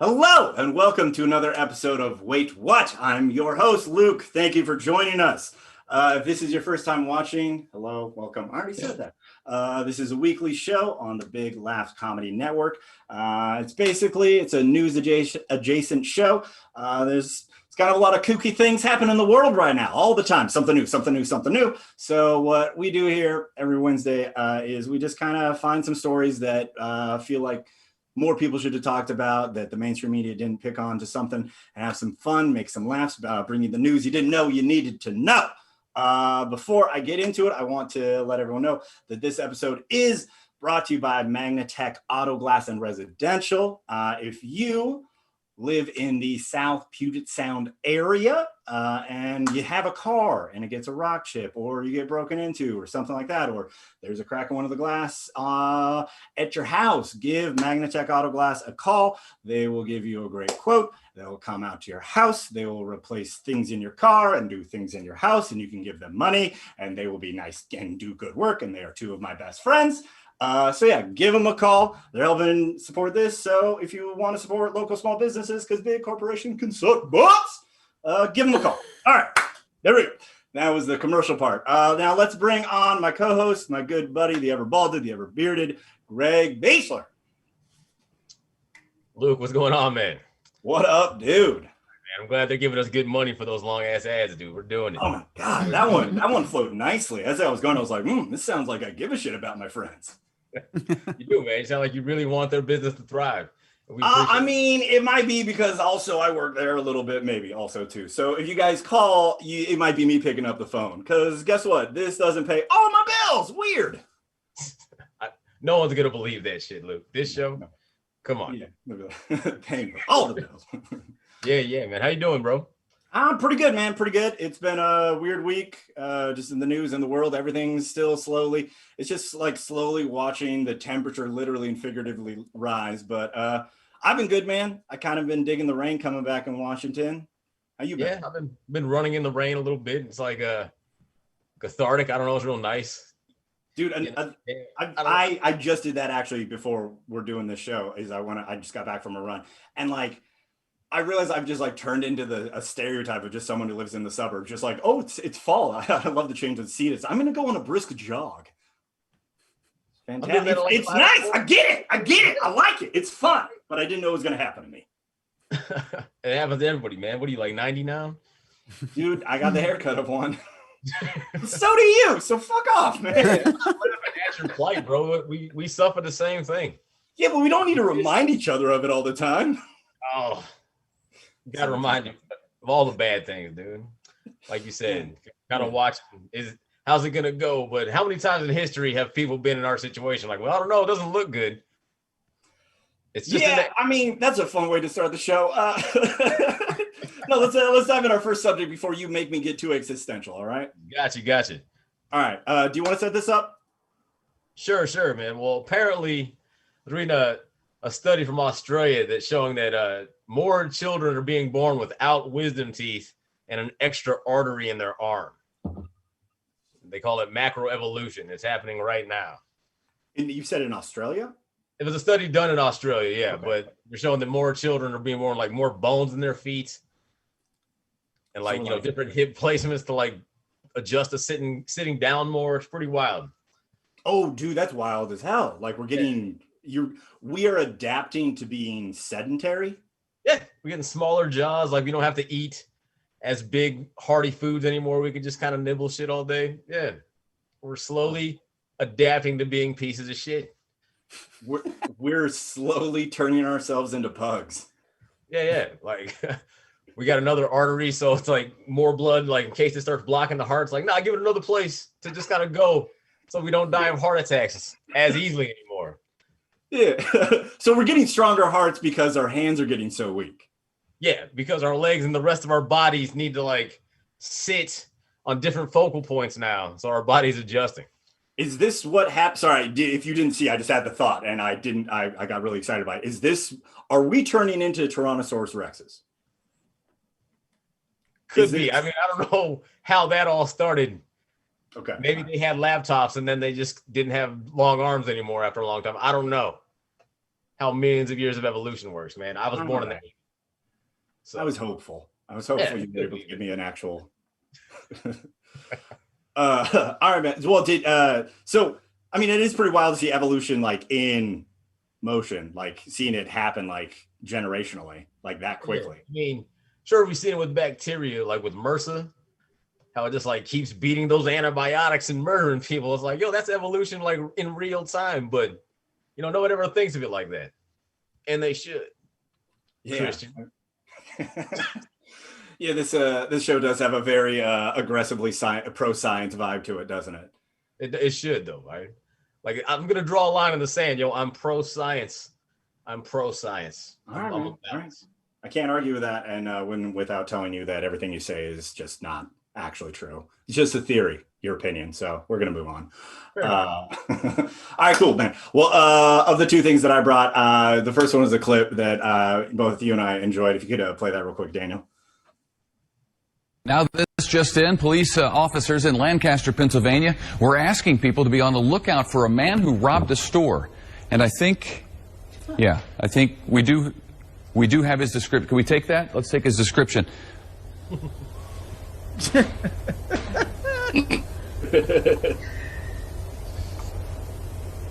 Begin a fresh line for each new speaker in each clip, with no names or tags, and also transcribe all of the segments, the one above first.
Hello, and welcome to another episode of Wait What? I'm your host, Luke. Thank you for joining us. If this is your first time watching, hello, welcome. I already said that. This is a weekly show on the Big Laughs Comedy Network. It's a news adjacent show. It's got a lot of kooky things happening in the world right now, all the time. Something new, something new, something new. So what we do here every Wednesday is we just kind of find some stories that feel like more people should have talked about, that the mainstream media didn't pick on, to something, and have some fun, make some laughs, bring you the news you didn't know you needed to know. Before I get into it, I want to let everyone know that this episode is brought to you by MagnaTech Auto Glass and Residential. If you live in the South Puget Sound area and you have a car and it gets a rock chip, or you get broken into or something like that, or there's a crack in one of the glass at your house, give MagnaTech Auto Glass a call. They will give you a great quote. They'll come out to your house. They will replace things in your car and do things in your house, and you can give them money and they will be nice and do good work. And they are two of my best friends. Give them a call. They're helping support this. So if you want to support local small businesses, because big corporations can suck butts, give them a call. All right, there we go. That was the commercial part. Now let's bring on my co-host, my good buddy, the ever balded, the ever bearded, Greg Beachler.
Luke, what's going on, man?
What up, dude? Man,
I'm glad they're giving us good money for those long ass ads, dude. We're doing it.
Oh my god, that one flowed nicely. As I was going, I was like, this sounds like I give a shit about my friends.
You do, man. You sound like you really want their business to thrive.
I mean, it might be because also I work there a little bit, maybe also too. So if you guys call, it might be me picking up the phone, because guess what? This doesn't pay all my bills. Weird.
No one's gonna believe that shit, Luke. This show, come on.
Yeah, paying for all the bills.
Yeah, man. How you doing, bro?
I'm pretty good, man. Pretty good. It's been a weird week, just in the news and the world. Everything's still slowly. It's just like slowly watching the temperature literally and figuratively rise. But I've been good, man. I kind of been digging the rain coming back in Washington. How you been?
Yeah, I've been running in the rain a little bit. It's like cathartic. I don't know. It's real nice.
Dude, I just did that actually before we're doing this show. I just got back from a run, and like, I realized I've just like turned into a stereotype of just someone who lives in the suburbs. Just like, oh, it's fall. I love the change of the seasons. I'm gonna go on a brisk jog. Fantastic. It's nice. I get it. I like it. It's fun, but I didn't know it was gonna happen to me.
It happens to everybody, man. What are you, like 90 now?
Dude, I got the haircut of one. So do you. So fuck off, man.
That's your plight, bro. We suffer the same thing.
Yeah, but we don't need to remind each other of it all the time.
Oh. You gotta remind you of all the bad things, dude. Like you said, kind of watching how's it gonna go? But how many times in history have people been in our situation? Like, well, I don't know, it doesn't look good. It's just
I mean, that's a fun way to start the show. No, let's dive in our first subject before you make me get too existential. All right.
Gotcha.
All right. Do you want to set this up?
Sure, man. Well, apparently, I was reading a study from Australia that's showing that more children are being born without wisdom teeth and an extra artery in their arm. They call it macroevolution. It's happening right now.
And you said in Australia?
It was a study done in Australia, yeah,
okay.
But they're showing that more children are being born like more bones in their feet and like, so different hip placements to like adjust to sitting down more. It's pretty wild.
Oh, dude, that's wild as hell. Like we are adapting to being sedentary.
Yeah, we're getting smaller jaws. Like we don't have to eat as big, hearty foods anymore. We can just kind of nibble shit all day. Yeah, we're slowly adapting to being pieces of shit.
We're slowly turning ourselves into pugs.
Yeah. Like we got another artery, so it's like more blood. Like in case it starts blocking the heart, it's like, nah, give it another place to just kind of go, so we don't die of heart attacks as easily anymore.
Yeah. So we're getting stronger hearts because our hands are getting so weak.
Yeah, because our legs and the rest of our bodies need to like sit on different focal points now. So our body's adjusting.
Is this what happened? Sorry, if you didn't see, I just had the thought and I got really excited by it. Are we turning into Tyrannosaurus Rexes?
Could be. I mean, I don't know how that all started.
Okay.
Maybe they had laptops and then they just didn't have long arms anymore after a long time. I don't know. how millions of years of evolution works, man. I was born in that.
So I was hopeful. You'd be able to give me an actual. All right, man. Well, so I mean, it is pretty wild to see evolution like in motion, like seeing it happen like generationally, like that quickly.
I mean, sure, we've seen it with bacteria, like with MRSA, how it just like keeps beating those antibiotics and murdering people. It's like, yo, that's evolution like in real time, but no one ever thinks of it like that. And they should.
Yeah.
Christian.
Yeah, this show does have a very aggressively pro-science vibe to it, doesn't it?
It should though, right? Like I'm gonna draw a line in the sand, yo. I'm pro-science. I'm pro-science.
All right. I can't argue with that, and without telling you that everything you say is just not actually true. It's just a theory, your opinion. So we're gonna move on. All right, cool, man. Well, of the two things that I brought, the first one is a clip that both you and I enjoyed. If you could play that real quick, Daniel.
Now, this just in, police officers in Lancaster, Pennsylvania, were asking people to be on the lookout for a man who robbed a store. And I think we do have his description. Can we take that? Let's take his description.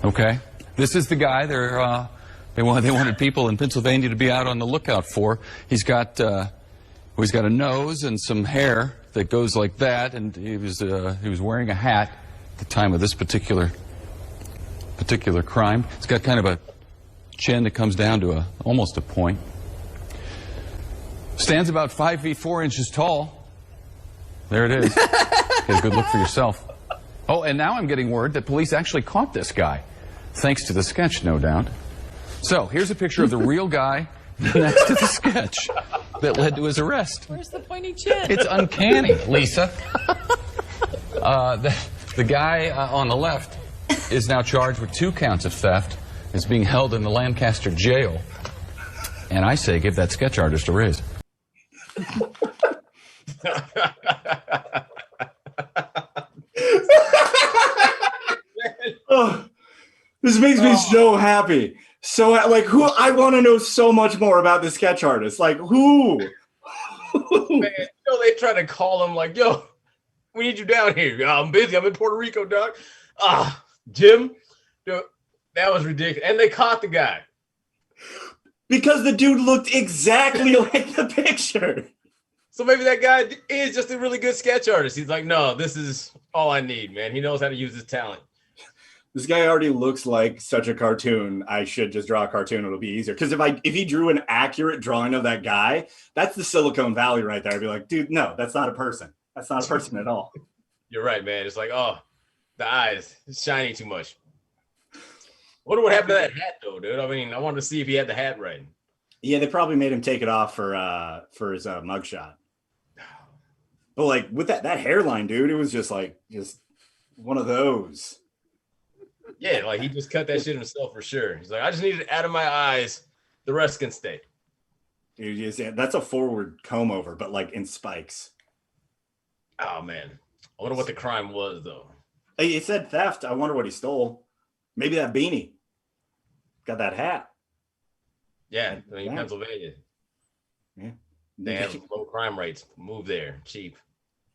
Okay, this is the guy they wanted people in Pennsylvania to be out on the lookout for. He's got a nose and some hair that goes like that, and he was wearing a hat at the time of this particular crime. He's got kind of a chin that comes down to almost a point. Stands about 5 feet 4 inches tall. There it is. Get a good look for yourself. Oh, and now I'm getting word that police actually caught this guy, thanks to the sketch, no doubt. So here's a picture of the real guy next to the sketch that led to his arrest.
Where's the pointy chin?
It's uncanny, Lisa. The guy on the left is now charged with 2 counts of theft. Is being held in the Lancaster jail. And I say, give that sketch artist a raise.
Oh, this makes me so happy. So, like, I want to know so much more about the sketch artist. Like, who?
Man, they try to call him like, yo, we need you down here. I'm busy. I'm in Puerto Rico, doc. Jim, dude, that was ridiculous. And they caught the guy.
Because the dude looked exactly like the picture.
So maybe that guy is just a really good sketch artist. He's like, no, this is all I need, man. He knows how to use his talent.
This guy already looks like such a cartoon. I should just draw a cartoon. It'll be easier. Because if he drew an accurate drawing of that guy, that's the Silicon Valley right there. I'd be like, dude, no, that's not a person. That's not a person at all.
You're right, man. It's like, oh, the eyes, it's shiny too much. I wonder what happened to that hat, though, dude. I mean, I wanted to see if he had the hat right.
Yeah, they probably made him take it off for his mugshot. But like with that hairline, dude, it was just one of those.
Yeah, like he just cut that shit himself for sure. He's like, I just need it out of my eyes. The rest can stay.
Dude, that's a forward comb over, but like in spikes.
Oh man, I wonder what the crime was though.
Hey, it said theft. I wonder what he stole. Maybe that beanie. Got that hat.
Yeah, I mean, Pennsylvania.
Yeah,
they have low crime rates. Move there, cheap.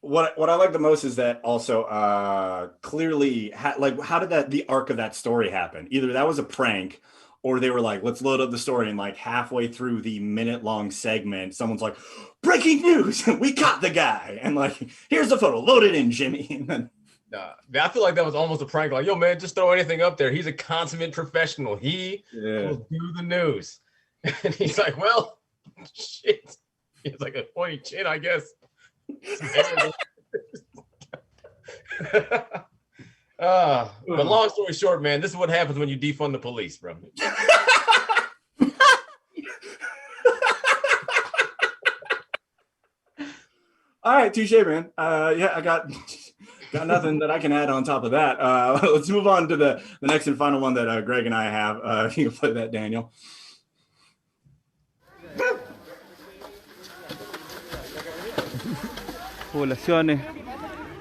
What I like the most is that also clearly how did the arc of that story happen? Either that was a prank, or they were like, let's load up the story, and like halfway through the minute-long segment, someone's like, breaking news, we caught the guy, and like, here's the photo, load it in, Jimmy. And then
I feel like that was almost a prank. Like, yo, man, just throw anything up there. He's a consummate professional. He will do the news. And he's like, well, shit. He's like a pointy chin, I guess. But long story short, man, this is what happens when you defund the police, bro.
All right, touche, man. Yeah, I got nothing that I can add on top of that. Let's move on to the next and final one that Greg and I have. If you can play that, Daniel.
Poblaciones,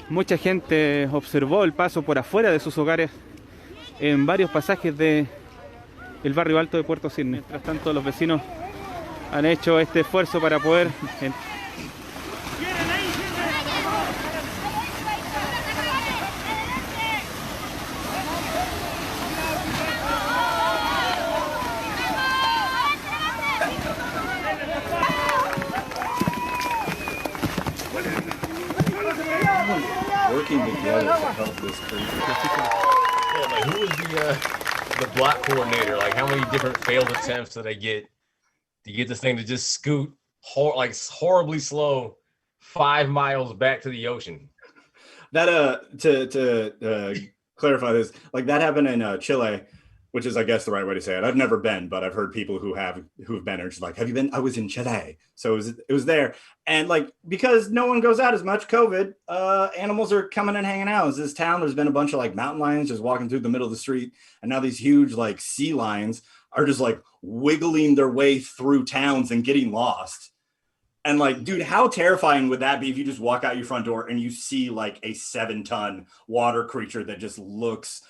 mucha gente observó el paso por afuera de sus hogares en varios pasajes de el barrio alto de Puerto Cisne. Mientras tanto, los vecinos han hecho este esfuerzo para poder
working together to help this creature.
Yeah, like who was the block coordinator? Like how many different failed attempts did they get to get this thing to just scoot horribly slow 5 miles back to the ocean?
That to clarify this, like that happened in Chile, which is I guess the right way to say it. I've never been, but I've heard people who've been, and just like, have you been? I was in Chile, so it was there, and like because no one goes out as much, COVID, animals are coming and hanging out. This town, there's been a bunch of like mountain lions just walking through the middle of the street, and now these huge like sea lions are just like wiggling their way through towns and getting lost. And like, dude, how terrifying would that be if you just walk out your front door and you see like a 7-ton water creature that just looks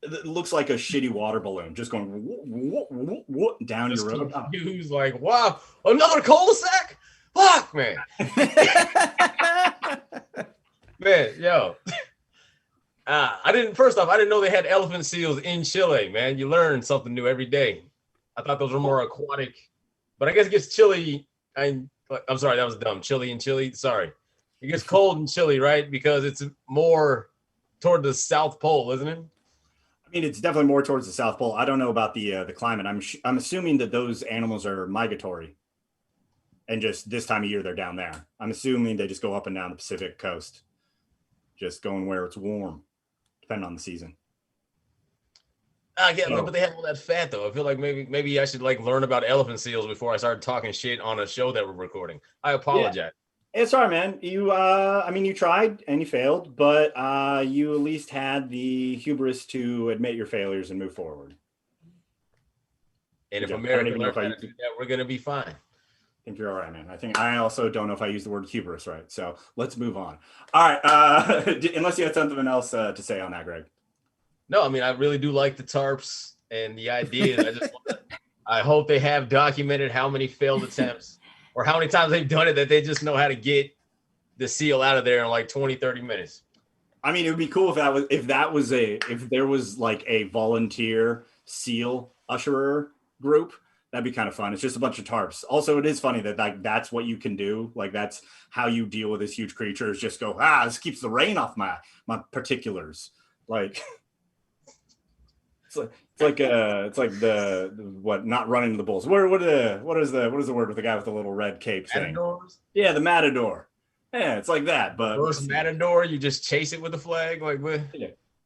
like a shitty water balloon just going down your road?
Who's like, wow, another cul-de-sac? Fuck, man. Man, yo. I didn't know they had elephant seals in Chile, man. You learn something new every day. I thought those were more aquatic, but I guess it gets chilly. I'm sorry, that was dumb. Chilly in Chile. Sorry. It gets cold in Chile, right? Because it's more toward the South Pole, isn't it?
I mean, it's definitely more towards the South Pole. I don't know about the climate. I'm assuming that those animals are migratory, and just this time of year they're down there. I'm assuming they just go up and down the Pacific coast, just going where it's warm, depending on the season.
Yeah, but they have all that fat though. I feel like maybe I should like learn about elephant seals before I start talking shit on a show that we're recording. I apologize.
Yeah. It's all right, man. You tried and you failed, but you at least had the hubris to admit your failures and move forward.
And if America learns how to do that, we're gonna be fine.
I think you're all right, man. I also don't know if I use the word hubris right. So let's move on. All right. Unless you had something else to say on that, Greg.
No, I mean, I really do like the tarps and the idea. I hope they have documented how many failed attempts or how many times they've done it that they just know how to get the seal out of there in like 20, 30 minutes.
I mean, it would be cool if there was like a volunteer seal usherer group. That'd be kind of fun. It's just a bunch of tarps. Also, it is funny that that's what you can do. Like that's how you deal with this huge creature is just go, this keeps the rain off my particulars. Like it's like the what, not running to the bulls. What is the word with the guy with the little red cape thing?
Matadors?
Yeah, the matador. Yeah, it's like that. But
versus matador, you just chase it with a flag,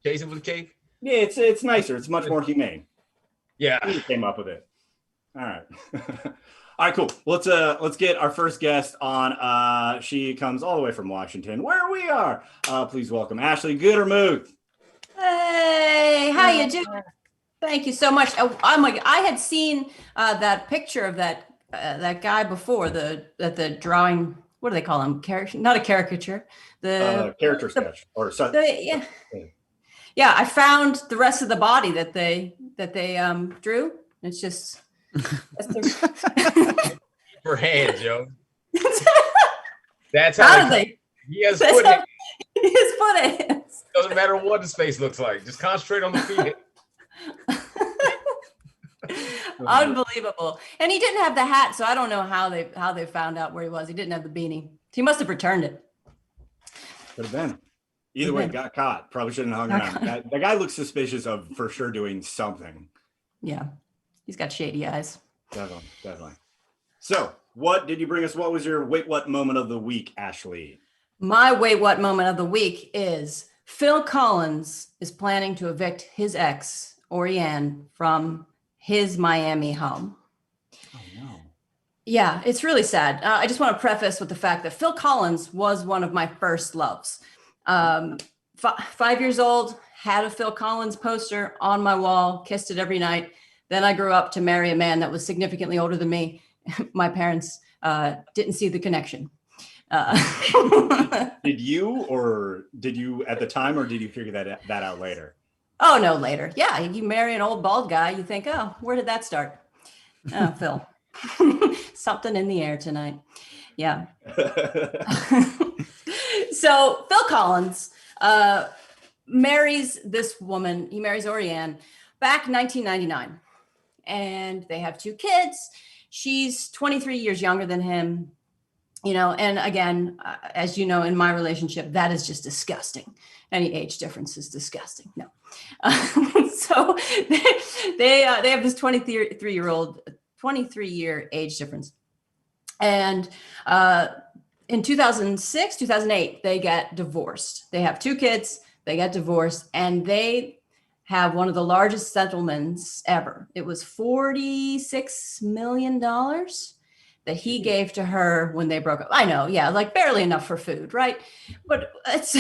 chase it with a cape.
Yeah, it's nicer. It's much more humane.
Yeah,
he came up with it. All right. All right, cool. Let's get our first guest on. She comes all the way from Washington, where we are. Please welcome Ashley Gutermuth.
Hey, how you doing? Thank you so much. I had seen that picture of that guy before the drawing. What do they call him? Not a caricature. The
character sketch or something.
Yeah. I found the rest of the body that they drew. It's just
for hands, yo. That's how
they.
He has foot hands.
His foot hands.
Doesn't matter what his face looks like. Just concentrate on the feet.
Unbelievable. And he didn't have the hat, so I don't know how they found out where he was. He didn't have the beanie. He must have returned it.
Could have been. Either way, got caught. Probably shouldn't have hung around. That guy looks suspicious of for sure doing something.
Yeah. He's got shady eyes.
Definitely. So, what did you bring us? What was your wait what moment of the week, Ashley?
My wait what moment of the week is Phil Collins is planning to evict his ex, Orianne, from his Miami home.
Oh, no.
Yeah, it's really sad. I just want to preface with the fact that Phil Collins was one of my first loves. 5 years old, had a Phil Collins poster on my wall, kissed it every night. Then I grew up to marry a man that was significantly older than me. My parents didn't see the connection.
Did you at the time, or did you figure that out later?
Oh, no, later. Yeah, you marry an old bald guy, you think, oh, where did that start? Oh, Phil. Something in the air tonight. Yeah. So Phil Collins marries this woman. He marries Orianne back in 1999. And they have 2 kids. She's 23 years younger than him. You know, and again, as you know, in my relationship, that is just disgusting. Any age difference is disgusting. No. So they have this 23-year age difference. And in 2006, 2008, they get divorced. They have 2 kids, they get divorced, and they have one of the largest settlements ever. It was $46 million that he gave to her when they broke up. I know, yeah, like barely enough for food, right? But it's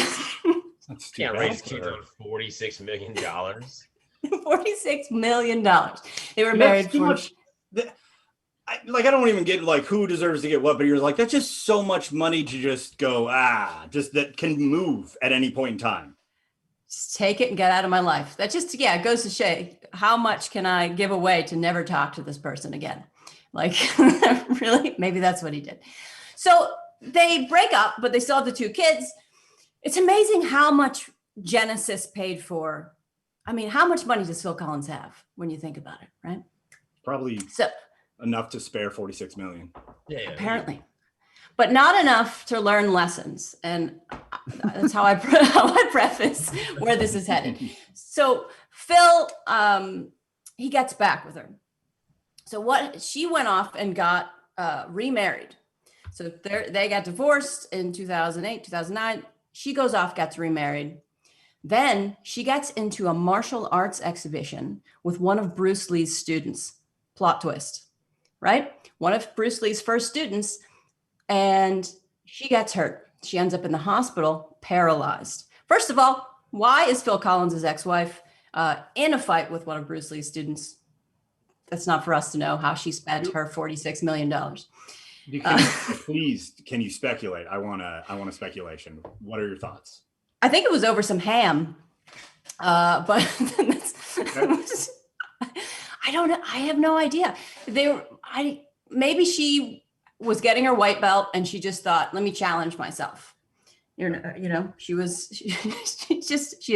Can't raise kids on $46 million.
$46 million. They were married
too
for
much. I don't even get like who deserves to get what, but you're like, that's just so much money to just go, just that can move at any point in time.
just take it and get out of my life. That just, yeah, it goes to show how much can I give away to never talk to this person again? Like, really? Maybe that's what he did. So they break up, but they still have the 2 kids. It's amazing how much Genesis paid for. I mean, how much money does Phil Collins have when you think about it, right?
Probably enough to spare 46 million.
Yeah.
Apparently. But not enough to learn lessons. And that's how I preface where this is headed. So Phil, he gets back with her. So she went off and got remarried. So they got divorced in 2008, 2009. She goes off, gets remarried. Then she gets into a martial arts exhibition with one of Bruce Lee's students. Plot twist, right? One of Bruce Lee's first students. And she gets hurt. She ends up in the hospital, paralyzed. First of all, why is Phil Collins' ex-wife in a fight with one of Bruce Lee's students? That's not for us to know how she spent her $46 million.
Please, can you speculate? I want a speculation. What are your thoughts?
I think it was over some ham, but I don't know. I have no idea. Maybe she was getting her white belt and she just thought, let me challenge myself. She had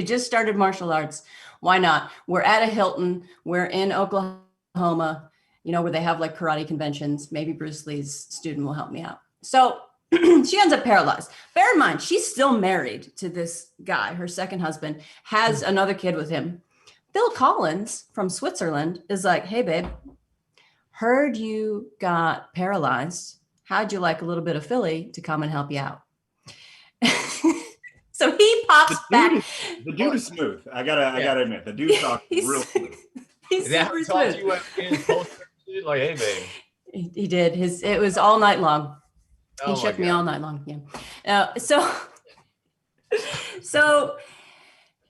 just started martial arts. Why not? We're at a Hilton. We're in Oklahoma, where they have like karate conventions. Maybe Bruce Lee's student will help me out. So she ends up paralyzed. Bear in mind, she's still married to this guy. Her second husband has another kid with him. Phil Collins from Switzerland is like, hey, babe, heard you got paralyzed. How'd you like a little bit of Philly to come and help you out? So he pops back.
The dude is smooth. I gotta admit, the dude talks real smooth.
He's super smooth.
You like, hey, babe.
He did. It was all night long. He
Oh
shook
my
me
God.
all night long. Yeah. So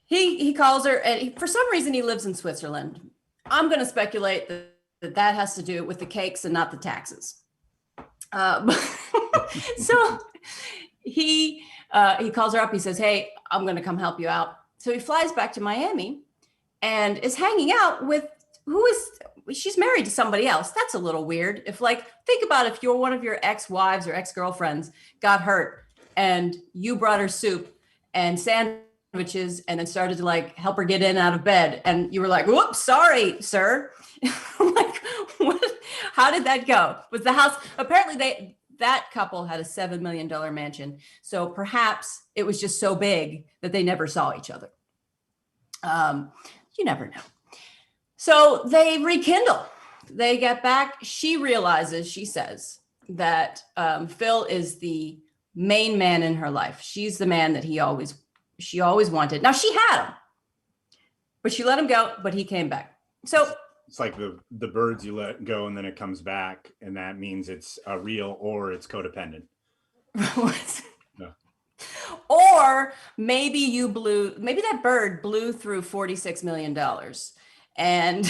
he calls her, and for some reason he lives in Switzerland. I'm going to speculate that has to do with the cakes and not the taxes. So he calls her up. He says, hey, I'm going to come help you out. So he flies back to Miami and is hanging out with she's married to somebody else. That's a little weird. Think about if you're one of your ex-wives or ex-girlfriends got hurt and you brought her soup and sandwiches and then started to help her get in and out of bed. And you were like, whoops, sorry, sir. What? How did that go? Was the house, apparently that couple had a $7 million mansion. So perhaps it was just so big that they never saw each other. You never know. So they rekindle. They get back. She says that Phil is the main man in her life. She's the man that she always wanted. Now she had him, but she let him go, but he came back. So
it's like the birds you let go and then it comes back, and that means it's real or it's codependent. No.
Or maybe that bird blew through $46 million. And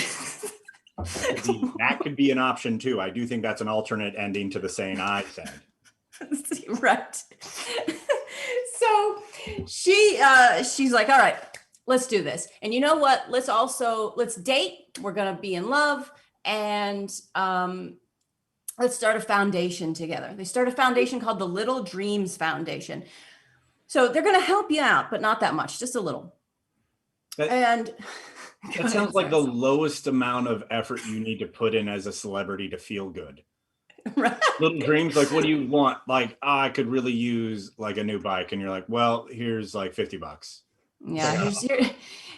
that could be an option too. I do think that's an alternate ending to the saying I said.
Right. So she's like, all right, let's do this. And you know what? Let's date. We're going to be in love. And let's start a foundation together. They start a foundation called the Little Dreams Foundation. So they're going to help you out, but not that much, just a little. That
sounds like the lowest amount of effort you need to put in as a celebrity to feel good.
Right.
Little dreams, like, what do you want? Like, I could really use like a new bike. And you're like, well, here's like $50.
Yeah.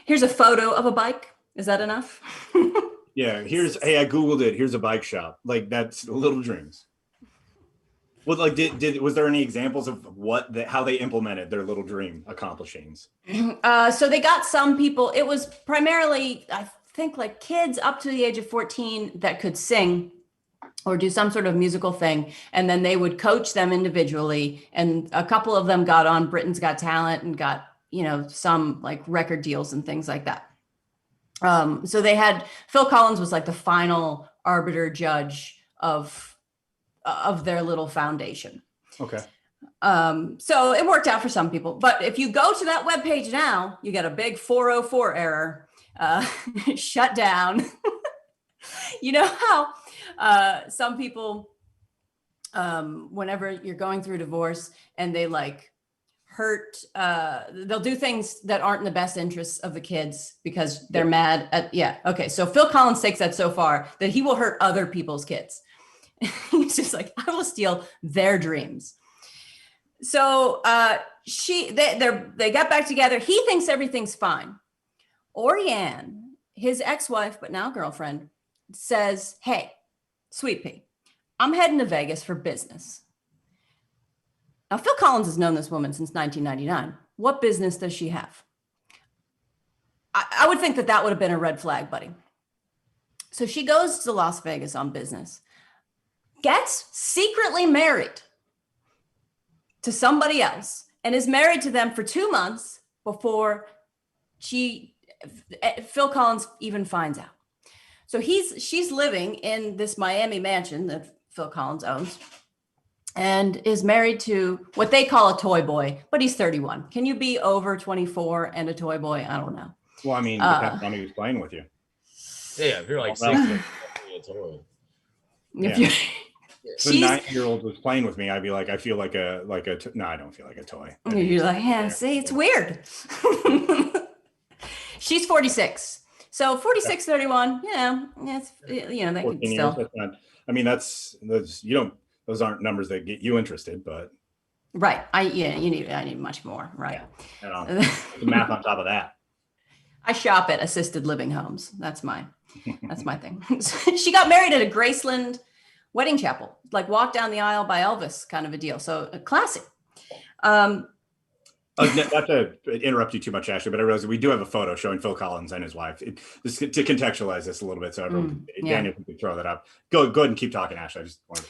Here's a photo of a bike. Is that enough?
Yeah. Hey, I Googled it. Here's a bike shop. Like, that's Little Dreams. Well, like, was there any examples of how they implemented their little dream accomplishings?
So they got some people. It was primarily, I think, like kids up to the age of 14 that could sing or do some sort of musical thing. And then they would coach them individually. And a couple of them got on Britain's Got Talent and got, some like record deals and things like that. So they had, Phil Collins was like the final arbiter judge of their little foundation.
Okay.
So it worked out for some people, but if you go to that webpage now, you get a big 404 error, shut down. You know how some people, whenever you're going through divorce and they like hurt, they'll do things that aren't in the best interests of the kids because they're mad at, okay. So Phil Collins takes that so far that he will hurt other people's kids. He's just like, I will steal their dreams. So they got back together. He thinks everything's fine. Orianne, his ex-wife, but now girlfriend, says, hey, Sweet Pea, I'm heading to Vegas for business. Now, Phil Collins has known this woman since 1999. What business does she have? I would think that would have been a red flag, buddy. So she goes to Las Vegas on business, gets secretly married to somebody else, and is married to them for 2 months before Phil Collins even finds out. So she's living in this Miami mansion that Phil Collins owns and is married to what they call a toy boy, but he's 31. Can you be over 24 and a toy boy? I don't know.
Well, I mean, depends on who's playing with you.
Yeah, if you're like 6,
If a 9-year-old was playing with me, I'd be like, I feel like no, I don't feel like a toy.
You're like, yeah, see, it's weird. She's 46. So 46, 31, it's, they can still.
That's not, I mean, that's those aren't numbers that get you interested, but.
Right. I need much more. Right.
Yeah. The math on top of that.
I shop at assisted living homes. That's my thing. She got married at a Graceland wedding chapel, like walk down the aisle by Elvis kind of a deal. So classic.
Not to interrupt you too much, Ashley, but I realize we do have a photo showing Phil Collins and his wife. This to contextualize this a little bit, so everyone, Daniel, if you could throw that up. Go ahead and keep talking, Ashley. I just wanted to...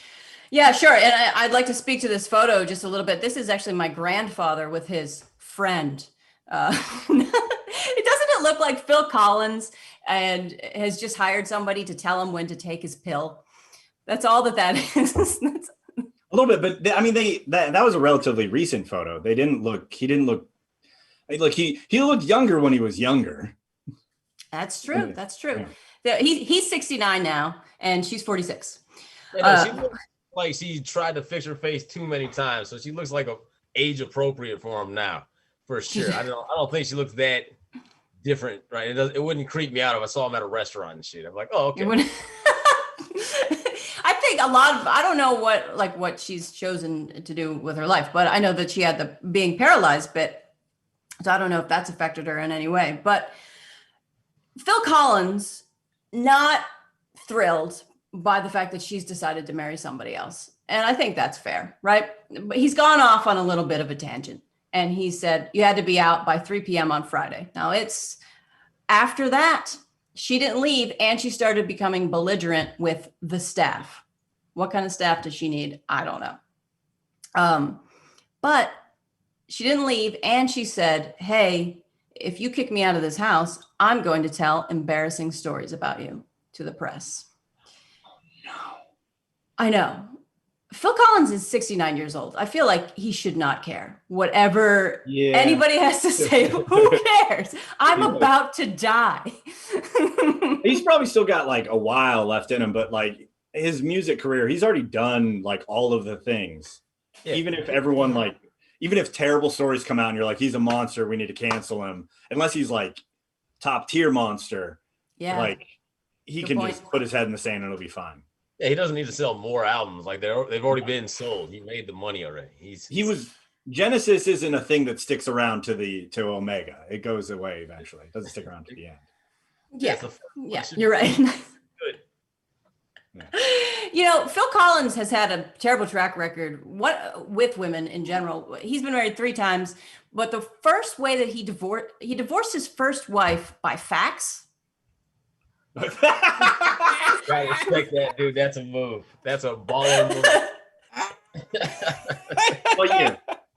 Yeah, sure. And I'd like to speak to this photo just a little bit. This is actually my grandfather with his friend. Doesn't it look like Phil Collins and has just hired somebody to tell him when to take his pill? That's all that is.
A little bit, but I mean, that was a relatively recent photo. He didn't look he looked younger when he was younger.
That's true. That's true. Yeah. He's 69 now, and she's 46.
She looks like she tried to fix her face too many times, so she looks like a age appropriate for him now, for sure. I don't think she looks that different, right? It wouldn't creep me out if I saw him at a restaurant and shit. I'm like, oh, okay.
I think I don't know what she's chosen to do with her life, but I know that she had the being paralyzed bit. So I don't know if that's affected her in any way, but Phil Collins, not thrilled by the fact that she's decided to marry somebody else. And I think that's fair, right? But he's gone off on a little bit of a tangent. And he said, you had to be out by 3 p.m. on Friday. Now it's after that, she didn't leave and she started becoming belligerent with the staff. What kind of staff does she need? I don't know. But she didn't leave and she said, hey, if you kick me out of this house, I'm going to tell embarrassing stories about you to the press. I know. Phil Collins is 69 years old. I feel like he should not care. Whatever anybody has to say, who cares? I'm about to die.
He's probably still got like a while left in him, but like his music career, he's already done like all of the things. Yeah. Even if terrible stories come out and you're like, he's a monster, we need to cancel him. Unless he's like top tier monster. Yeah. Like he can just put his head in the sand and it'll be fine.
Yeah, he doesn't need to sell more albums. Like they've already been sold. He made the money already.
Genesis isn't a thing that sticks around to Omega. It goes away eventually. It doesn't stick around to the end.
Yeah, you're right. Good. Yeah. Phil Collins has had a terrible track record with women in general. He's been married 3 times, but the first way that he divorced his first wife by fax.
Gotta respect that, dude. That's a move. That's a baller move.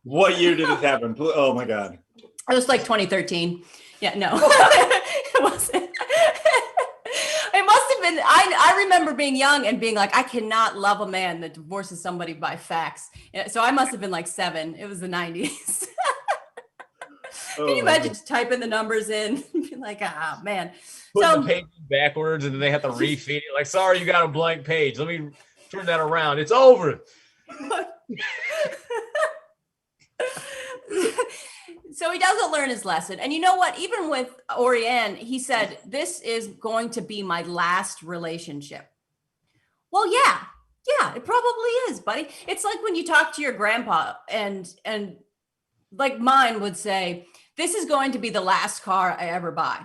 What year did this happen? Oh my God.
It was like 2013. Yeah, no. It wasn't. It must have been. I remember being young and being like, I cannot love a man that divorces somebody by fax. So I must have been like 7. It was the 90s. Can you imagine just typing the numbers in and be like, man.
Putting the page backwards and then they have to refeed it. Like, sorry, you got a blank page. Let me turn that around. It's over.
So he doesn't learn his lesson. And you know what? Even with Orianne, he said, this is going to be my last relationship. Well, yeah, it probably is, buddy. It's like when you talk to your grandpa and like mine would say, this is going to be the last car I ever buy.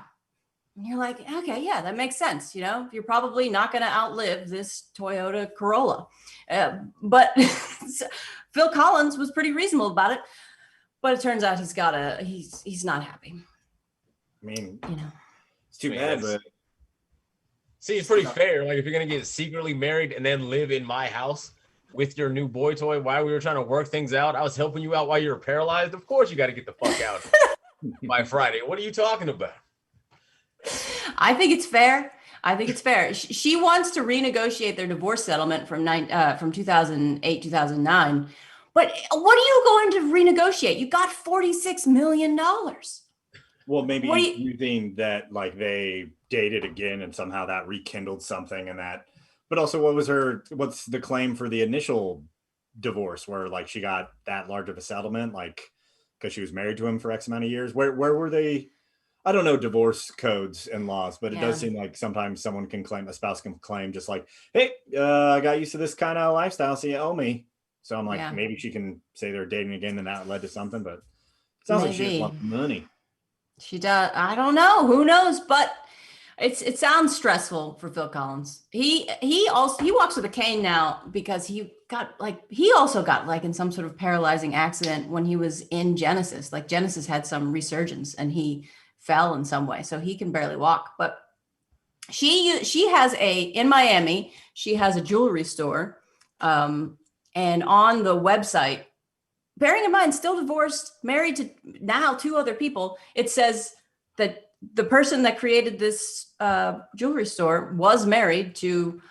And you're like, okay, yeah, that makes sense. You're probably not going to outlive this Toyota Corolla. But Phil Collins was pretty reasonable about it. But it turns out he's not happy.
I mean, it's too bad, but
see, it's pretty fair. Like if you're going to get secretly married and then live in my house with your new boy toy while we were trying to work things out, I was helping you out while you were paralyzed. Of course you got to get the fuck out by Friday. What are you talking about?
I think it's fair. She wants to renegotiate their divorce settlement from 2008, 2009. But what are you going to renegotiate? You got $46 million.
Well, maybe you think that like they dated again and somehow that rekindled something and that. But also, what's the claim for the initial divorce where like she got that large of a settlement, like because she was married to him for X amount of years? Where were they? I don't know divorce codes and laws, but it does seem like sometimes a spouse can claim just like, hey, I got used to this kind of lifestyle, so you owe me. So I'm like, maybe she can say they're dating again and that led to something, but it sounds like she just wants money.
She does. I don't know. Who knows? But it sounds stressful for Phil Collins. He walks with a cane now because he also got like in some sort of paralyzing accident when he was in Genesis. Like Genesis had some resurgence and he fell in some way, so he can barely walk. But she has in Miami, she has a jewelry store. And on the website, bearing in mind, still divorced, married to now 2 other people, it says that the person that created this jewelry store was married to,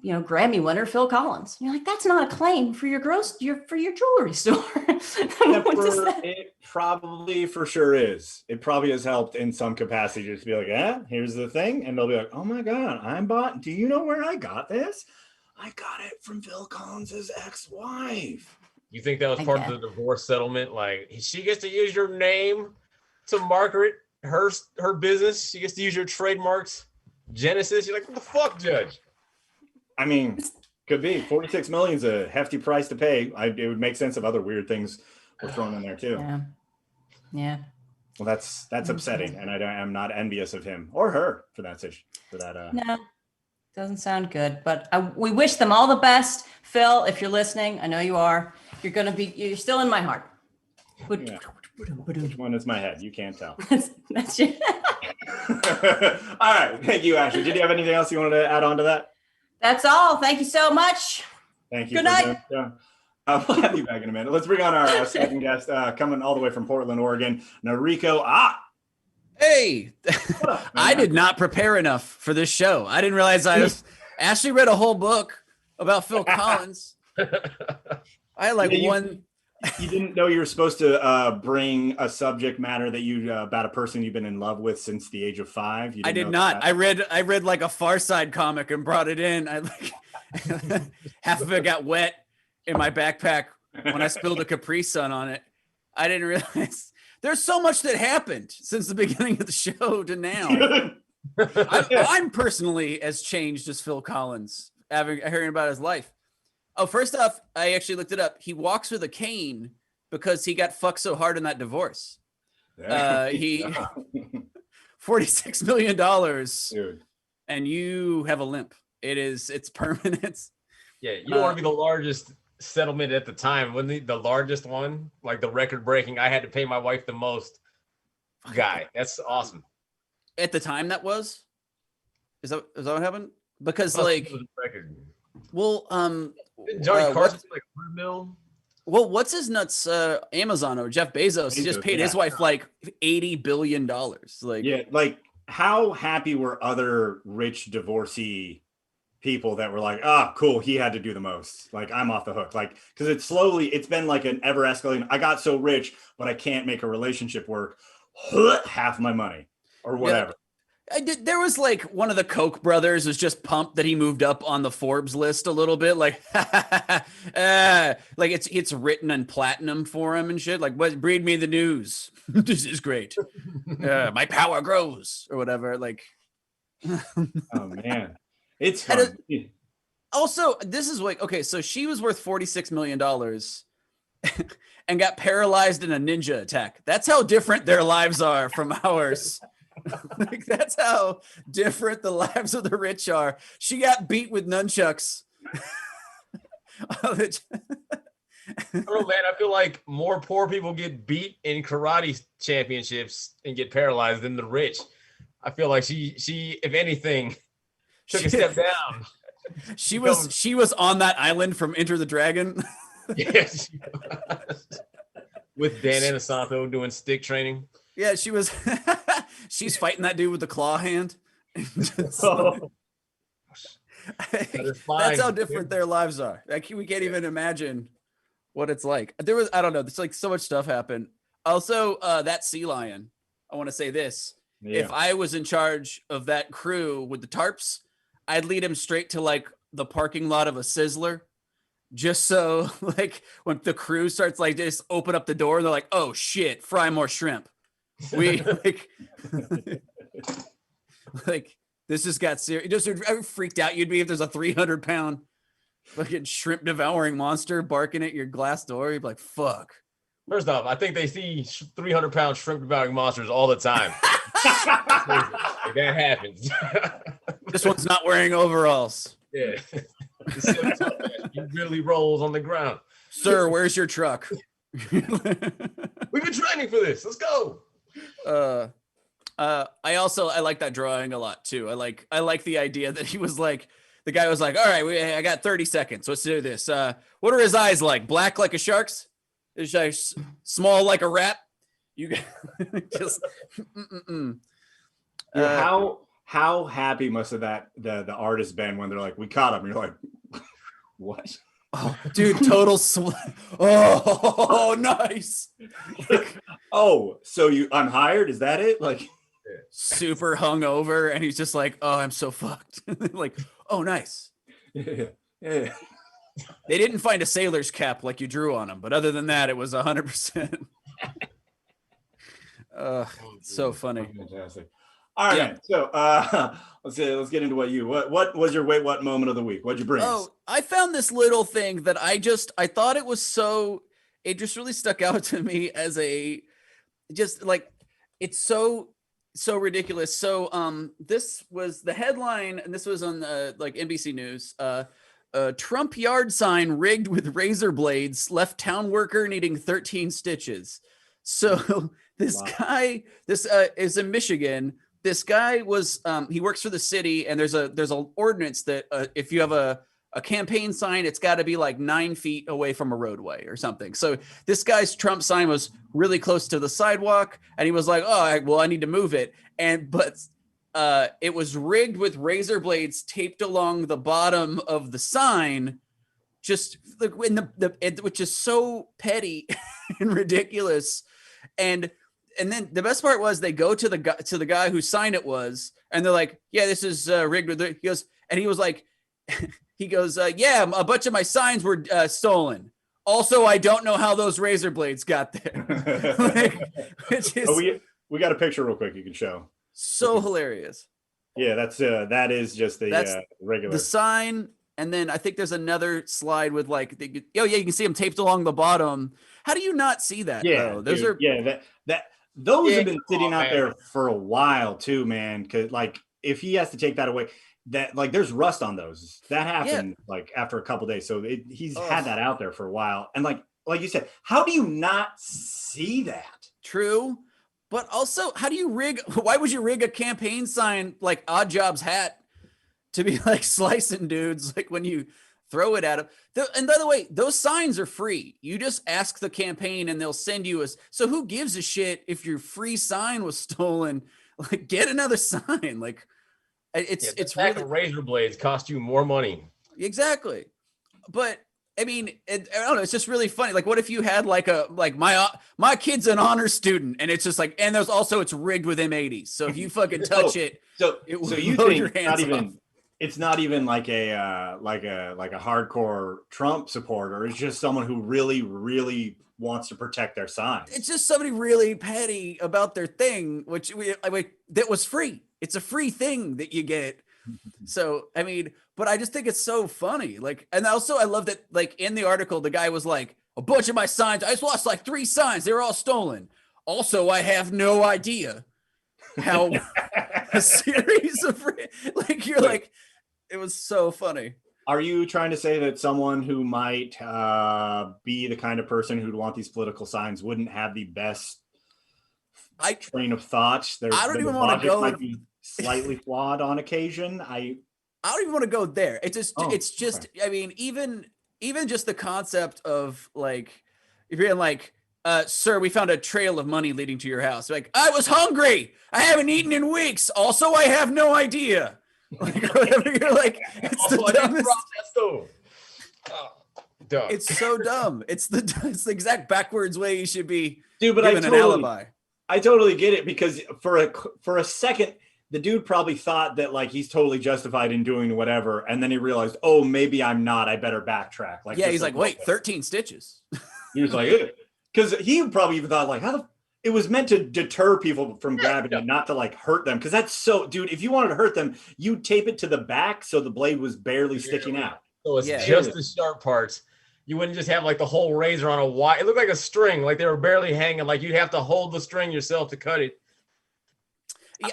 Grammy winner Phil Collins. And you're like, that's not a claim for your jewelry store.
It probably for sure is. It probably has helped in some capacity just to be like, here's the thing. And they'll be like, oh my God, do you know where I got this? I got it from Phil Collins' ex-wife.
You think that was part of the divorce settlement? Like she gets to use your name to market her business. She gets to use your trademarks. Genesis. You're like, what the fuck, Judge?
I mean, could be. 46 million is a hefty price to pay. It would make sense if other weird things were thrown in there too.
Yeah.
Well, that's upsetting, and I'm not envious of him or her for that.
No. Doesn't sound good, but we wish them all the best. Phil, if you're listening, I know you are. You're still in my heart.
Yeah. Which one is my head? You can't tell.
That's you.
All right. Thank you, Ashley. Did you have anything else you wanted to add on to that?
That's all. Thank you so much.
Thank you.
Good night.
We'll have you back in a minute. Let's bring on our second guest, coming all the way from Portland, Oregon, Nariko Ott.
Hey, I did not prepare enough for this show. I didn't realize Ashley read a whole book about Phil Collins. I like one.
You didn't know you were supposed to bring a subject matter that you about a person you've been in love with since the age of 5.
I did not. I read like a Far Side comic and brought it in. I like half of it got wet in my backpack when I spilled a Capri Sun on it. I didn't realize there's so much that happened since the beginning of the show to now. I'm personally as changed as Phil Collins, hearing about his life. Oh, first off, I actually looked it up. He walks with a cane because he got fucked so hard in that divorce. He $46 million, dude, and you have a limp. It's permanent.
Yeah, you don't want to be the largest settlement at the time. Wasn't the largest one? Like the record breaking, I had to pay my wife the most guy. That's awesome.
At the time, that was? Is that what happened? Because like, well,
Johnny Carson's like $100 million.
Well, what's his nuts? Amazon or Jeff Bezos? He just paid his wife like $80 billion. Like,
yeah, like how happy were other rich divorcee people that were like, ah, cool, he had to do the most. Like, I'm off the hook. Like, because it's been like an ever escalating. I got so rich, but I can't make a relationship work. Half my money or whatever.
Yeah. There was like one of the Koch brothers was just pumped that he moved up on the Forbes list a little bit. Like, like it's written in platinum for him and shit. Like, what? Read me the news. This is great. My power grows or whatever. Like,
oh man, it's fun.
Also, this is like, okay, so she was worth $46 million and got paralyzed in a ninja attack. That's how different their lives are from ours. Like, that's how different the lives of the rich are. She got beat with nunchucks.
I don't know, man. I feel like more poor people get beat in karate championships and get paralyzed than the rich. I feel like she, if anything, took a step down.
She was on that island from Enter the Dragon.
Yes, with Dan Inosanto doing stick training.
Yeah, she was. She's fighting that dude with the claw hand. That's how different their lives are. Like, we can't even imagine what it's like. I don't know. There's like so much stuff happened. Also, that sea lion. I want to say this. Yeah. If I was in charge of that crew with the tarps, I'd lead him straight to like the parking lot of a Sizzler. Just so like when the crew starts like just open up the door and they're like, oh shit, fry more shrimp. We like this has got serious. Just how freaked out you'd be if there's a 300-pound fucking shrimp devouring monster barking at your glass door. You'd be like, fuck.
First off, I think they see 300-pound shrimp devouring monsters all the time. Like, that happens.
This one's not wearing overalls.
Yeah. He really rolls on the ground.
Sir, where's your truck?
We've been training for this. Let's go.
I like that drawing a lot too. I like the idea that he was like, the guy was like, all right, I got 30 seconds. Let's do this. What are his eyes like? Black like a shark's? Is like small like a rat? You just
how happy must have the artist been when they're like, we caught him? You're like, what?
Oh, dude, total oh, nice.
Oh, so I'm hired? Is that it? Like,
super hungover, and he's just like, oh, I'm so fucked. Like, oh, nice.
Yeah.
They didn't find a sailor's cap like you drew on him, but other than that, it was 100%. So funny.
Fantastic. All right, man. So let's get into what was your wait what moment of the week? What'd you bring?
Oh, I found this little thing that I thought it was it just really stuck out to me as it's so ridiculous. So this was the headline, and this was on like NBC News. Trump yard sign rigged with razor blades left town worker needing 13 stitches. So this guy is in Michigan. This guy was he works for the city, and there's a ordinance that if you have a campaign sign, it's got to be like 9 feet away from a roadway or something. So this guy's Trump sign was really close to the sidewalk, and he was like, oh, I need to move it. But it was rigged with razor blades taped along the bottom of the sign just like when which is so petty and ridiculous. And then the best part was they go to the guy who signed it and they're like, yeah, this is rigged. He goes, yeah, a bunch of my signs were stolen. Also, I don't know how those razor blades got there. Which is
we got a picture real quick you can show.
So hilarious.
Yeah, that is just the regular.
The sign, and then I think there's another slide with like, you can see them taped along the bottom. How do you not see that?
Yeah,
though? Those
those have been sitting out there for a while too, man. Because like, if he has to take that away, that like there's rust on those. That happened like after a couple days, so he's had that out there for a while. And like you said, how do you not see that?
True. But also, why would you rig a campaign sign like Odd Job's hat to be like slicing dudes like when you throw it at them? And by the way, those signs are free. You just ask the campaign and they'll send you so who gives a shit if your free sign was stolen? Like, get another sign. Like, it's really
razor blades cost you more money.
Exactly. But I mean, I don't know. It's just really funny. Like, what if you had like my kid's an honor student, and it's just like, and there's also it's rigged with M80s. So if you fucking touch it,
you think it's not even like a hardcore Trump supporter. It's just someone who really, really wants to protect their signs.
It's just somebody really petty about their thing, which that was free. It's a free thing that you get. So, I mean, but I just think it's so funny. Like, and also I love that, like, in the article, the guy was like, a bunch of my signs, I just lost like 3 signs. They were all stolen. Also, I have no idea how a series of, like, you're like, it was so funny.
Are you trying to say that someone who might be the kind of person who'd want these political signs wouldn't have the best train of thought?
I don't even want to go.
Might be slightly flawed on occasion. I
don't even want to go there. It's just. Okay. I mean, even just the concept of like, if you're like, sir, we found a trail of money leading to your house. Like, I was hungry. I haven't eaten in weeks. Also, I have no idea. Like, whatever. You're like, it's the dumbest. It's so dumb. It's the exact backwards way you should be given an alibi.
I totally get it, because for a second, the dude probably thought that like he's totally justified in doing whatever, and then he realized, oh, maybe I'm not. I better backtrack. Like,
yeah, he's like, wait, 13 stitches.
He was like, because he probably even thought like, it was meant to deter people from grabbing it, not to like hurt them. Because that's so, dude. If you wanted to hurt them, you tape it to the back so the blade was barely sticking out.
So it's just the sharp parts. You wouldn't just have like the whole razor on a wire. It looked like a string, like they were barely hanging. Like you'd have to hold the string yourself to cut it.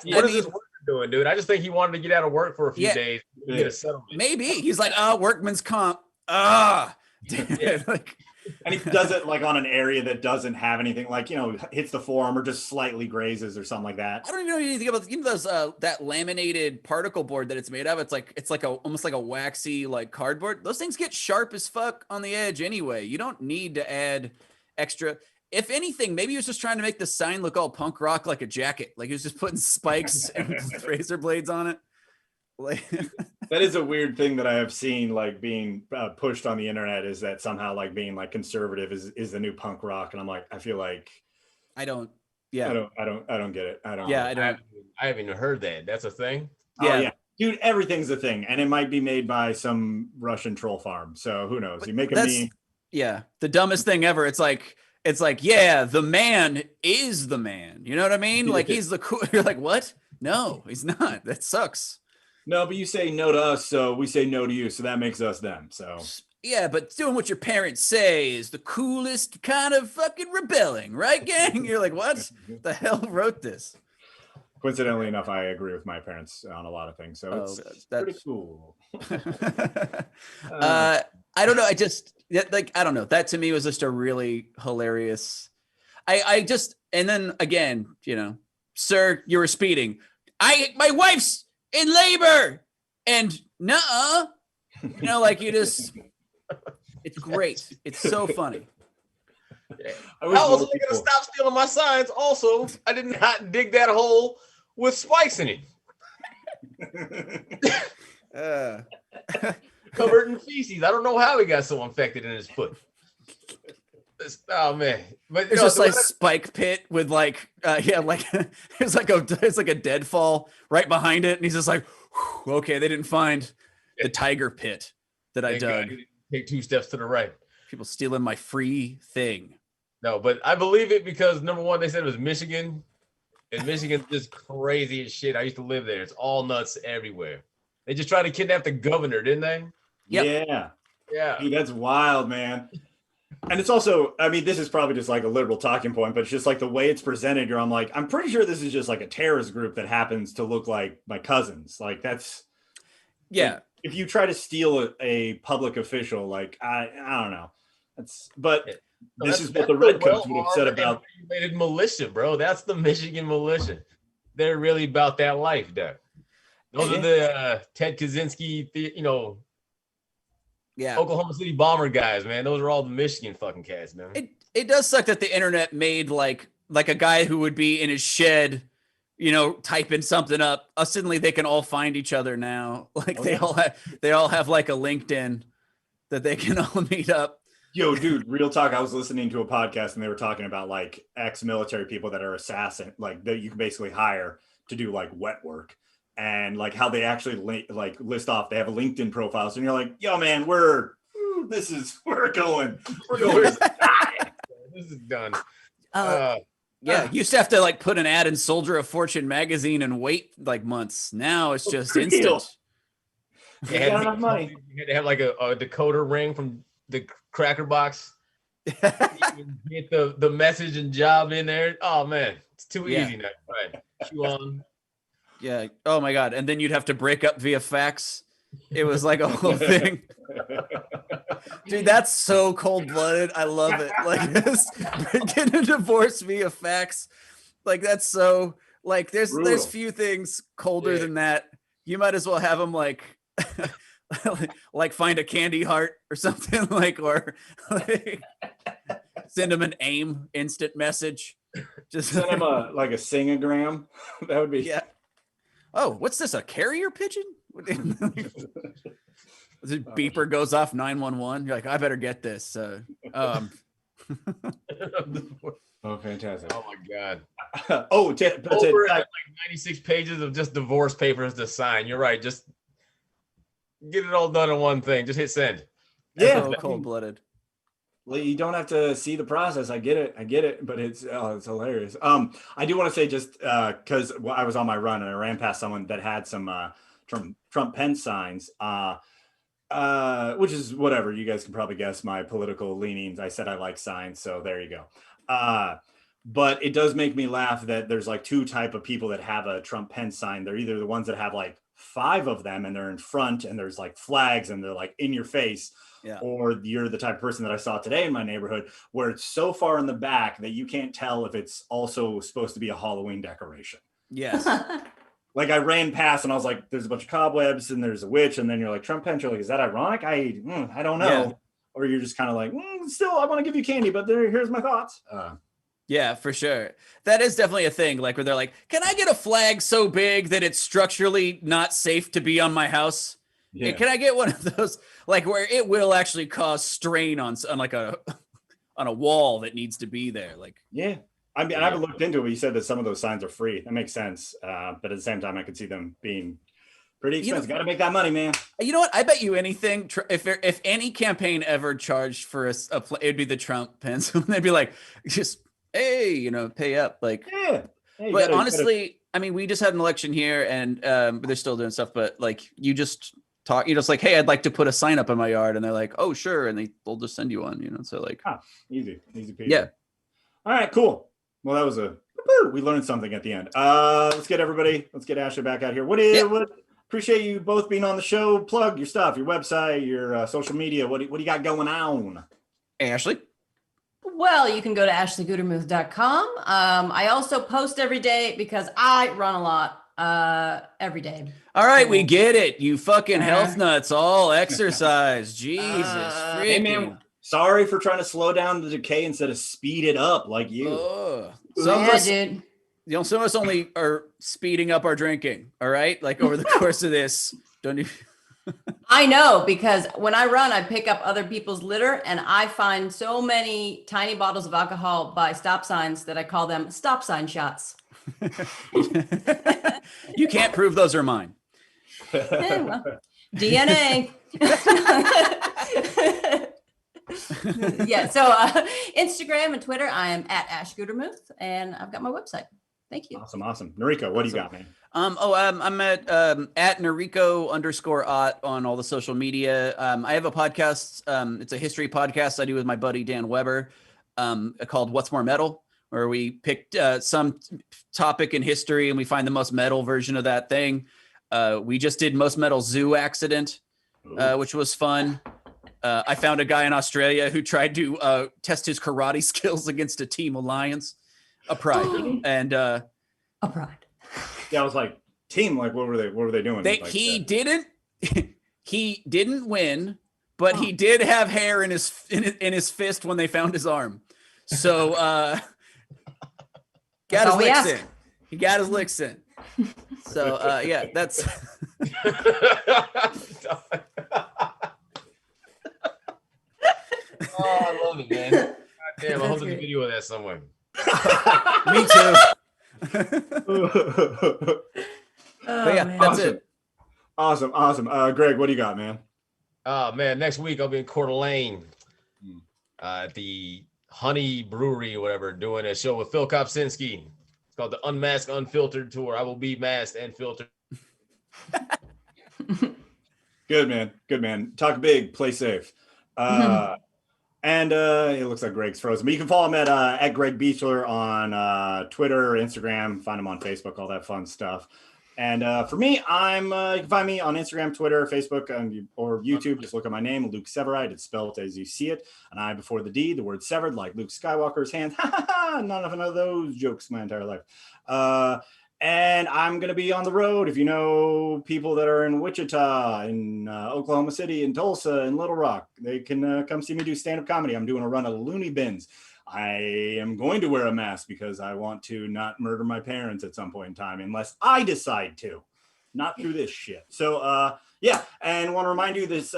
Yeah, what is this worker doing, dude? I just think he wanted to get out of work for a few days. Get a settlement.
Maybe he's like, workman's comp. Like,
and he does it like on an area that doesn't have anything, like, hits the forearm or just slightly grazes or something like that.
I don't even know anything about those that laminated particle board that it's made of. It's like almost like a waxy like cardboard. Those things get sharp as fuck on the edge anyway. You don't need to add extra. If anything, maybe he was just trying to make the sign look all punk rock, like a jacket. Like he was just putting spikes and razor blades on it. Like,
that is a weird thing that I have seen, like being pushed on the internet, is that somehow like being like conservative is the new punk rock, and I'm like, I feel like
I don't
get it. I
haven't even heard that. That's a thing.
Yeah, dude, everything's a thing, and it might be made by some Russian troll farm. So who knows? You make a meme.
Yeah, the dumbest thing ever. It's like, yeah, the man is the man. You know what I mean? Like he's the cool. You're like, what? No, he's not. That sucks.
No, but you say no to us, so we say no to you, so that makes us them. So
yeah, but doing what your parents say is the coolest kind of fucking rebelling, right, gang? You're like, what? The hell wrote this?
Coincidentally enough, I agree with my parents on a lot of things, so it's pretty cool.
I don't know. I don't know. That to me was just a really hilarious. And then again, sir, you were speeding. My wife's in labor, and like you just, it's great. It's so funny.
How was I gonna stop stealing my signs? Also, I did not dig that hole with spikes in it. covered in feces. I don't know how he got so infected in his foot. Oh man, but
It's just like spike pit with like it's like a deadfall right behind it, and he's just like, okay, they didn't find the tiger pit that I dug.
Take 2 steps to the right.
People stealing my free thing.
No, but I believe it because number one, they said it was Michigan, and Michigan's just crazy as shit. I used to live there. It's all nuts everywhere. They just tried to kidnap the governor, didn't they?
Yep.
Yeah.
Dude, that's wild, man. And it's also, I mean, this is probably just like a liberal talking point, but it's just like the way it's presented. I'm like, I'm pretty sure this is just like a terrorist group that happens to look like my cousins. Like that's,
yeah.
If you try to steal a public official, like I don't know. But this is what the redcoats would have said about
militia, bro. That's the Michigan militia. They're really about that life, Doug. Those are the Ted Kaczynski, Oklahoma City bomber guys, man. Those are all the Michigan fucking cats, man.
It does suck that the internet made like a guy who would be in his shed, typing something up. Suddenly they can all find each other now. Like they all have like a LinkedIn that they can all meet up.
Yo, dude, real talk. I was listening to a podcast and they were talking about like ex-military people that are assassin, like that you can basically hire to do like wet work, and like how they actually list off. They have a LinkedIn profile, so you're like, yo, man, we're going. This is
done.
Yeah, used to have to like put an ad in Soldier of Fortune magazine and wait like months. Now it's just instant.
You had to have like a decoder ring from the Cracker Box. Get the message and job in there. Oh man, it's too easy now. Right. Q on.
Yeah. Oh my God. And then you'd have to break up via fax. It was like a whole thing. Dude, that's so cold-blooded. I love it. Like this, getting a divorce via fax. Like that's so like there's few things colder than that. You might as well have them like like find a candy heart or something or send them an AIM instant message. Just
send them a singogram. That would be
Oh, what's this? A carrier pigeon? The beeper goes off 911. You're like, I better get this.
Oh, fantastic!
Oh my God!
That's
Over like 96 pages of just divorce papers to sign. You're right. Just get it all done in one thing. Just hit send.
Yeah,
so cold-blooded.
Well, you don't have to see the process. I get it, but it's hilarious. I do want to say just because I was on my run and I ran past someone that had some Trump Pence signs, which is whatever. You guys can probably guess my political leanings. I said I like signs, so there you go. But it does make me laugh that there's like 2 type of people that have a Trump Pence sign. They're either the ones that have like 5 of them and they're in front and there's like flags and they're like in your face. Yeah. Or you're the type of person that I saw today in my neighborhood where it's so far in the back that you can't tell if it's also supposed to be a Halloween decoration.
Yes.
Like I ran past and I was like, there's a bunch of cobwebs and there's a witch. And then you're like, Trump Pence, you're like, is that ironic? I don't know. Yeah. Or you're just kind of like, still, I want to give you candy, but here's my thoughts.
Yeah, for sure. That is definitely a thing. Like where they're like, can I get a flag so big that it's structurally not safe to be on my house? Yeah. Can I get one of those, like where it will actually cause strain on like a wall that needs to be there? Like,
yeah, I mean, I haven't looked into it. But you said that some of those signs are free. That makes sense. But at the same time, I could see them being pretty expensive. Got to make that money, man.
You know what? I bet you anything. If any campaign ever charged for it'd be the Trump Pence. They'd be like, just hey, pay up. Like,
yeah. Hey,
but honestly, I mean, we just had an election here, and they're still doing stuff. But like, you just talk, it's like, hey, I'd like to put a sign up in my yard, and they're like, oh, sure, and they'll just send you one, so like,
easy peasy.
Yeah.
All right, cool. Well, that was we learned something at the end. Let's get Ashley back out here. What appreciate you both being on the show. Plug your stuff, your website, your social media. What do you got going on?
Ashley?
Well, you can go to ashleygutermuth.com. I also post every day because I run a lot every day.
All right, we get it. You fucking health nuts, all exercise. Jesus freaking.
Hey man, sorry for trying to slow down the decay instead of speed it up like you.
Some of us only are speeding up our drinking. All right, like over the course of this. Don't you?
I know, because when I run, I pick up other people's litter, and I find so many tiny bottles of alcohol by stop signs that I call them stop sign shots.
You can't prove those are mine.
Well, DNA. Yeah. So Instagram and Twitter, I am at Ash Gutermuth, and I've got my website. Thank you.
Awesome. Nariko, what do you got, man?
I'm at @Nariko_Ott on all the social media. I have a podcast. It's a history podcast I do with my buddy Dan Weber, called What's More Metal, where we picked some topic in history and we find the most metal version of that thing. We just did most metal zoo accident, which was fun. I found a guy in Australia who tried to test his karate skills against a team alliance, a pride, and
A pride.
Yeah, I was like, team, like what were they doing?
He didn't win, but he did have hair in his fist when they found his arm. So got his licks in. He got his licks in. So yeah, that's
Oh, I love it, man. God damn, I hope there's a video of that somewhere.
me too.
Oh,
But yeah,
man.
that's it.
Awesome. Greg, what do you got, man?
Oh man, next week I'll be in Coeur d'Alene at the Honey Brewery or whatever, doing a show with Phil Kopsinski. It's called the Unmasked Unfiltered Tour. I will be masked and filtered.
Good man. Talk big, play safe. And it looks like Greg's frozen, but you can follow him at Greg Beachler on Twitter, Instagram, find him on Facebook, all that fun stuff. And for me, you can find me on Instagram, Twitter, Facebook, or YouTube. Just look at my name, Luke Severeid. It's spelled as you see it. An I before the D, the word severed, like Luke Skywalker's hands. Not enough of those jokes my entire life. And I'm going to be on the road. If you know people that are in Wichita, in Oklahoma City, in Tulsa, in Little Rock, they can come see me do stand-up comedy. I'm doing a run of Looney Bins. I am going to wear a mask because I want to not murder my parents at some point in time, unless I decide to, not through this shit. So, yeah, and want to remind you this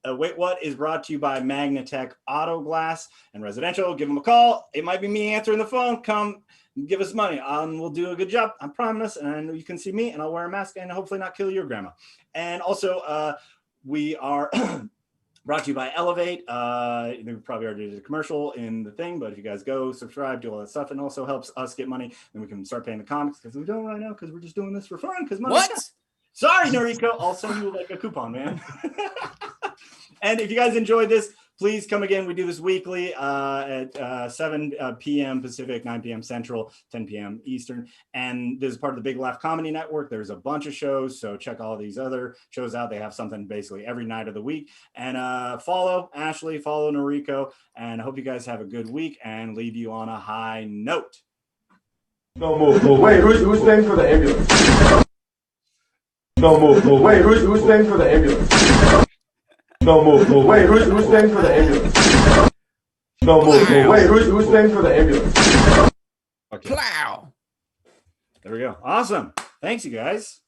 Wait What is brought to you by MagnaTech Auto Glass and Residential. Give them a call. It might be me answering the phone. Come give us money. We'll do a good job. I promise. And I know you can see me, and I'll wear a mask and hopefully not kill your grandma. And also, we are brought to you by Elevate. They probably already did a commercial in the thing, but if you guys go subscribe, do all that stuff, and also helps us get money, then we can start paying the comics, because we don't right now because we're just doing this for fun. Because
What?
Sorry, Nariko. I'll send you like a coupon, man. And if you guys enjoyed this, please come again. We do this weekly at 7 p.m. Pacific, 9 p.m. Central, 10 p.m. Eastern. And this is part of the Big Laugh Comedy Network. There's a bunch of shows, so check all these other shows out. They have something basically every night of the week. And follow Ashley, follow Nariko, and I hope you guys have a good week and leave you on a high note.
No move. Wait, who's paying for the ambulance? No move. Wait, who's paying for the ambulance? No move. Wait, who's paying for the ambulance? No move. Wait, who's paying for the ambulance?
Okay.
Plow.
There we go. Awesome. Thanks, you guys.